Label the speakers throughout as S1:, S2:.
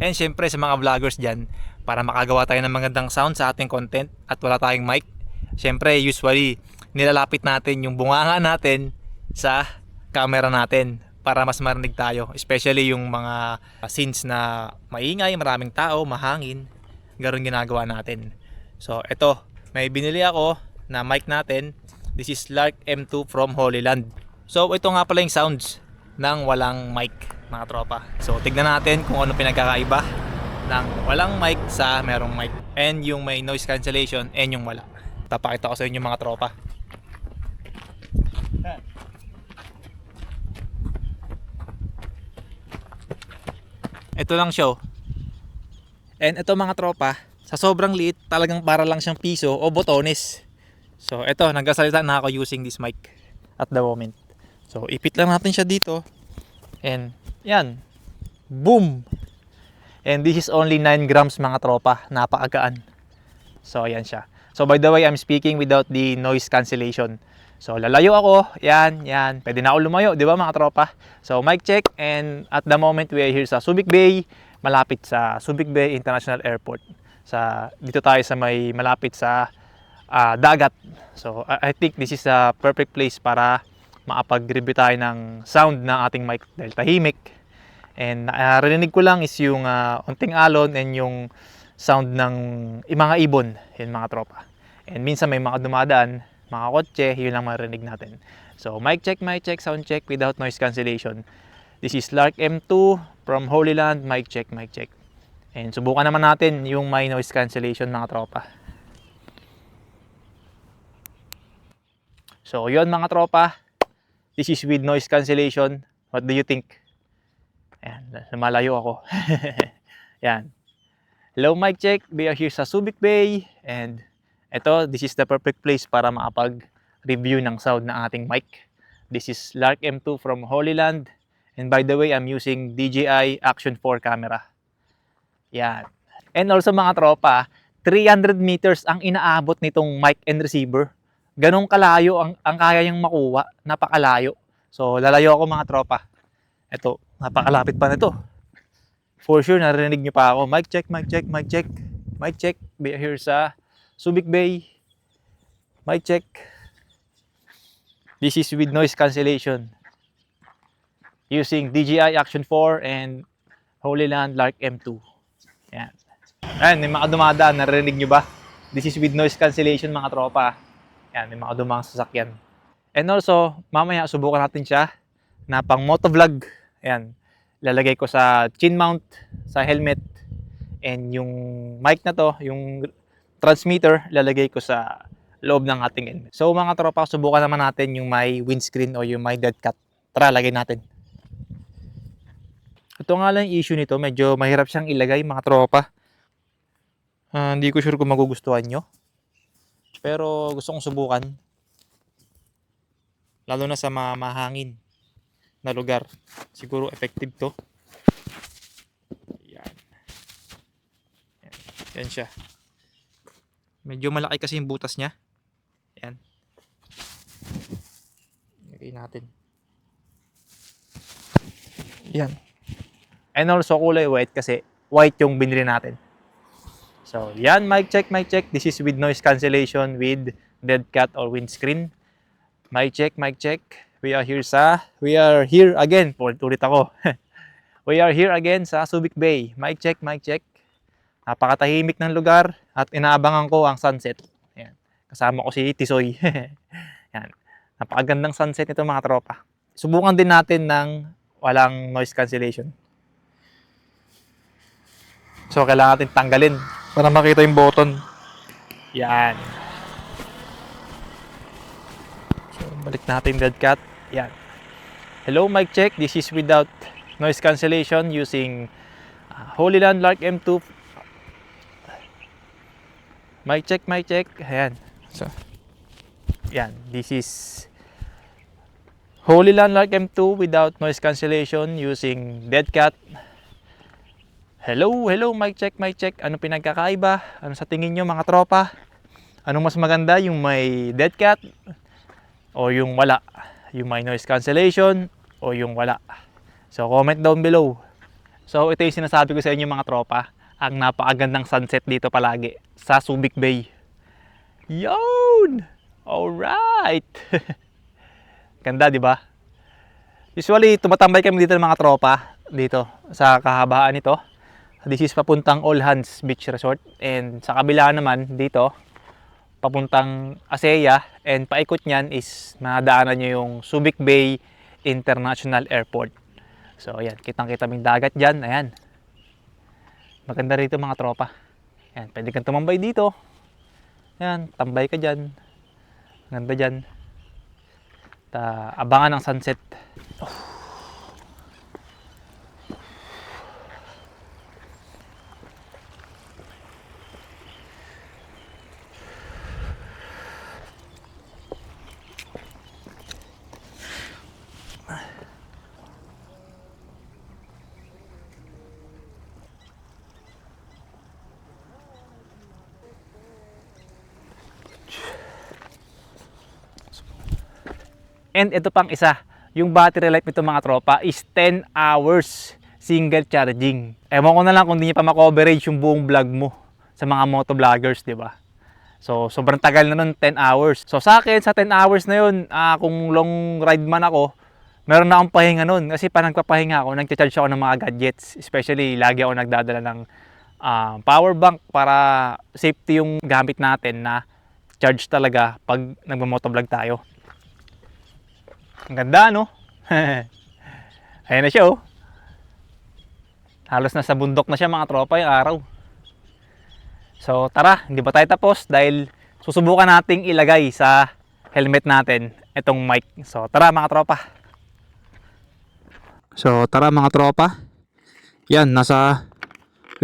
S1: And syempre sa mga vloggers dyan, para makagawa tayo ng magandang sound sa ating content at wala tayong mic, syempre usually nilalapit natin yung bunganga natin sa camera natin para mas marinig tayo, especially yung mga scenes na maingay, maraming tao, mahangin, ganoon ginagawa natin. So ito, may binili ako na mic natin. This is Lark M2 from Holy Land. So ito nga pala yung sounds ng walang mic, mga tropa. So tignan natin kung ano pinagkakaiba ng walang mic sa merong mic, and yung may noise cancellation and yung wala. Papakita ko sa inyo mga tropa. Ito lang show. And ito mga tropa, sa sobrang liit, talagang para lang siyang piso o botones. So ito, nagsasalita na ako using this mic at the moment. So ipit lang natin siya dito. And yan. Boom! And this is only 9 grams mga tropa. Napakagaan. So ayan siya. So by the way, I'm speaking without the noise cancellation. So lalayo ako. Yan, yan. Pwede na ako lumayo, di ba mga tropa? So mic check, and at the moment we are here sa Subic Bay, malapit sa Subic Bay International Airport. Dito tayo sa may malapit sa dagat. So I think this is a perfect place para makapag-review tayo ng sound ng ating mic dahil tahimik. And narinig ko lang is yung unting alon and yung sound ng mga ibon, yun mga tropa. And minsan may mga dumadaan, mga kotse, yun lang marinig natin. So mic check, sound check without noise cancellation. This is Lark M2 from Holy Land, mic check, mic check. And subukan naman natin yung may noise cancellation mga tropa. So yun mga tropa, this is with noise cancellation. What do you think? Ayan, lumalayo ako. Yan. Hello mic check, we are here sa Subic Bay. And ito, this is the perfect place para makapag-review ng sound ng ating mic. This is Lark M2 from Holy Land. And by the way, I'm using DJI Action 4 camera. Yan. And also mga tropa, 300 meters ang inaabot nitong mic and receiver. Ganong kalayo ang kaya niyang makuha. Napakalayo. So lalayo ako mga tropa. Ito, napakalapit pa nito. For sure, narinig niyo pa ako. Mic check, mic check, mic check. Mic check. Be here sa Subic Bay. Mic check. This is with noise cancellation. Using DJI Action 4 and Holy Land Lark M2. Yan. Ayan, may mga dumadaan. Narinig niyo ba? This is with noise cancellation mga tropa. Yan, may mga dumang sasakyan. And also, mamaya subukan natin siya na pang motovlog. Ayan, lalagay ko sa chin mount, sa helmet. And yung mic na to, yung transmitter, lalagay ko sa loob ng ating helmet. So mga tropa, subukan naman natin yung may windscreen o yung may dead cat. Tara, lagay natin. Ito nga lang yung issue nito, medyo mahirap siyang ilagay mga tropa. Hindi ko sure kung magugustuhan nyo. Pero gusto kong subukan. Lalo na sa mahangin na lugar. Siguro effective to. Yan. Yan siya. Medyo malaki kasi yung butas niya. Yan. Lagay natin. Yan. And also kulay white kasi white yung binili natin. So, yan, mic check, mic check. This is with noise cancellation with dead cat or windscreen. Mic check, mic check. We are here again. Ulit ako. We are here again sa Subic Bay. Mic check, mic check. Napakatahimik ng lugar at inaabangan ko ang sunset. Yan. Kasama ko si Tisoy. Yan. Napakagandang sunset nito mga tropa. Subukan din natin ng walang noise cancellation. So, kailangan natin tanggalin para makita yung button. Yan. So, balik natin dead cat. Yan. Hello, mic check. This is without noise cancellation using Holy Land Lark M2. Mic check, mic check. Ayan. So, yan. This is Holy Land Lark M2 without noise cancellation using dead cat. Hello, hello, mic check, mic check. Ano pinagkakaiba? Ano sa tingin nyo mga tropa? Anong mas maganda? Yung may dead cat o yung wala? Yung may noise cancellation o yung wala? So comment down below. So ito yung sinasabi ko sa inyo mga tropa, ang napakagandang sunset dito palagi sa Subic Bay. Yun! Alright! Ganda, di ba? Usually, tumatambay kami dito ng mga tropa dito sa kahabaan nito. This is papuntang All Hands Beach Resort, and sa kabila naman dito papuntang Aseya, and paikot niyan is madaanan nyo yung Subic Bay International Airport. So ayan, kitang-kita yung dagat dyan. Ayan, maganda rito mga tropa. Ayan, pwede kang tumambay dito. Ayan, tambay ka dyan. Ganda dyan. Abangan ang sunset. And ito pang isa, yung battery life nito mga tropa is 10 hours single charging. Ewan ko na lang kung hindi niya pa ma-coverage yung buong vlog mo sa mga motovloggers, di ba? So, sobrang tagal na nun, 10 hours. So, sa akin, sa 10 hours na yun, kung long ride man ako, meron na akong pahinga nun. Kasi pa nagpapahinga ako, nag-charge ako ng mga gadgets. Especially, lagi ako nagdadala ng power bank para safety yung gamit natin na charge talaga pag nagmamotovlog tayo. Ang ganda, no? Ayan na siya, oh. Halos nasa bundok na siya mga tropa yung araw. So tara, hindi ba tayo tapos dahil susubukan nating ilagay sa helmet natin itong mic. So tara mga tropa. Yan, nasa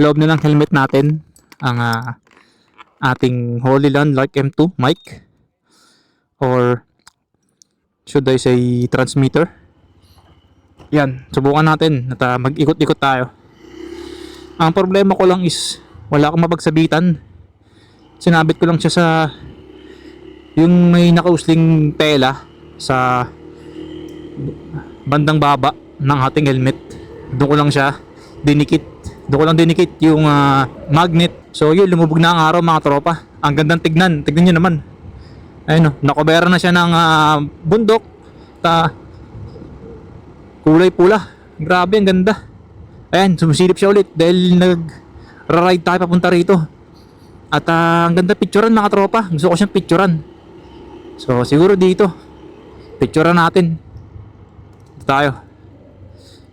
S1: loob na ng helmet natin ang ating Holyland Lark M2 mic, or should I say transmitter. Yan, subukan natin at mag-ikot-ikot tayo. Ang problema ko lang is wala akong mapagsabitan. Sinabit ko lang siya sa yung may nakausling tela sa bandang baba ng ating helmet. Doon ko lang siya dinikit. Yung magnet. So yun, lumubog na ang araw mga tropa. Ang gandang tignan. Tignan nyo naman. Ayun o, nakobera na siya ng bundok. Kulay pula. Grabe, ang ganda. Ayan, sumusilip siya ulit dahil nag-ride tayo papunta rito. At ang ganda picturean mga tropa. Gusto ko siyang picturean. So siguro dito picturean natin. Dito tayo.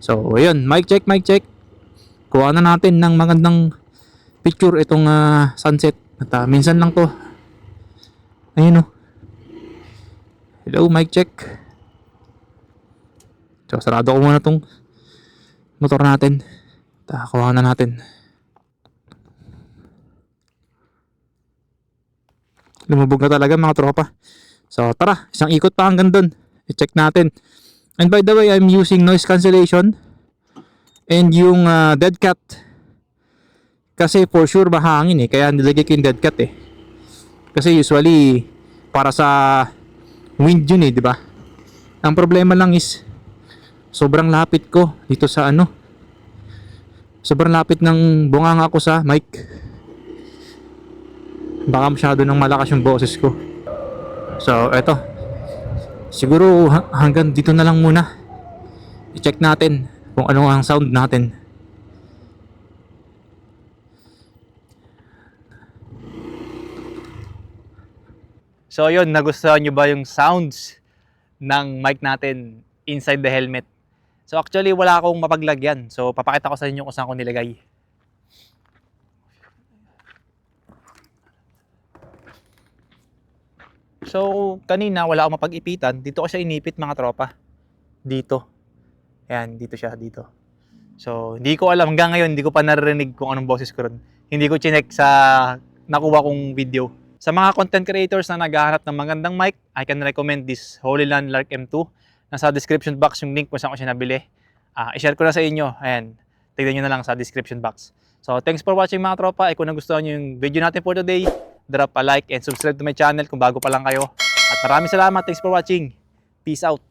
S1: So ayun, mic check. Kuha na natin ng magandang picture itong sunset. At minsan lang to. Ayun o. Hello, mic check. So sarado ko muna tong motor natin. Kuha na natin. Lumubog na talaga mga tropa. So tara, isang ikot pa hanggang dun. I-check natin. And by the way, I'm using noise cancellation and yung dead cat. Kasi for sure mahangin kaya nilagay ko yung dead cat Kasi usually para sa wind yun di ba? Ang problema lang is sobrang lapit ko dito sa sobrang lapit ng bunganga ko sa mic. Baka masyado nang malakas yung boses ko. So eto, siguro hanggang dito na lang muna. I-check natin kung ano ang sound natin. So yun, nagustuhan nyo ba yung sounds ng mic natin inside the helmet? So actually wala akong mapaglagyan. So papakita ko sa inyo kung saan ko nilagay. So kanina wala akong mapag-ipitan. Dito ko siya inipit mga tropa. Dito. Ayan, dito siya, dito. So hindi ko alam hanggang ngayon, hindi ko pa naririnig kung anong boses ko ron. Hindi ko chinek sa nakuha kong video. Sa mga content creators na naghahanap ng magandang mic, I can recommend this Holyland Lark M2. Nasa description box yung link kung saan ko siya nabili. I-share ko na sa inyo. Ayan, tignan nyo na lang sa description box. So, thanks for watching mga tropa. Kung nagustuhan nyo yung video natin for today, drop a like and subscribe to my channel kung bago pa lang kayo. At maraming salamat. Thanks for watching. Peace out.